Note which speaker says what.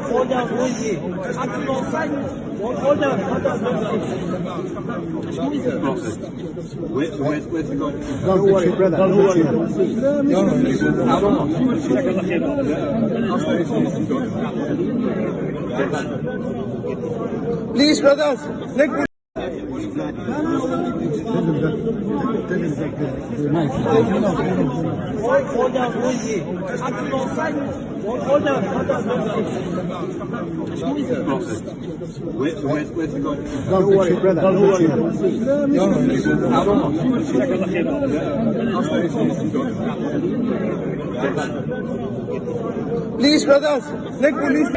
Speaker 1: Hold down, Luigi. Active on side. Hold down.
Speaker 2: Where's the guy?
Speaker 3: Don't worry, brother. Don't worry. Please, brothers. Let me.
Speaker 1: Hold down, Luigi. Active on side. Hold down.
Speaker 2: Where's the guy?
Speaker 3: Don't worry, brother. Don't worry. Please, brothers. Let police.